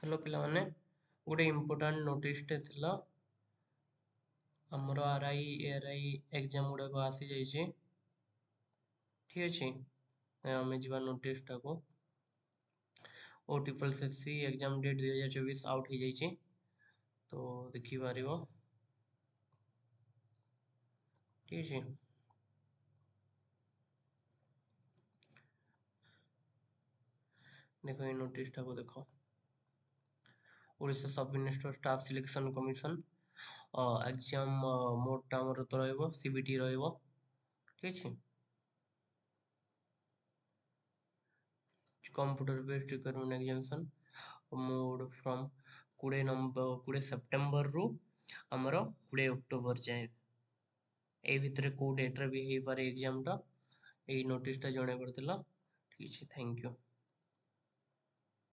Hello पिलाने गोटे important नोटिसटे थिला हमरो आरआई एआरआई एग्जाम गुड़ाक आसी जाइए ठीक अच्छे आम जा नोटिसटा को O triple C exam date 2024 out हो जाइए तो देखिपार ठीक अच्छे देख ये नोटिसटा को देख ओडिशा सब minister staff selection commission exam मोडटा आमर तो रहिबो सीबीटी रहिबो ठीक अच्छे computer based requirement examination mode from 20 September रु आमर 20 अक्टोबर जाए ए भितर को डेट्रे भी हो पारे एग्जामटा यही नोटिसटा जन पड़ता ठीक है थैंक यू।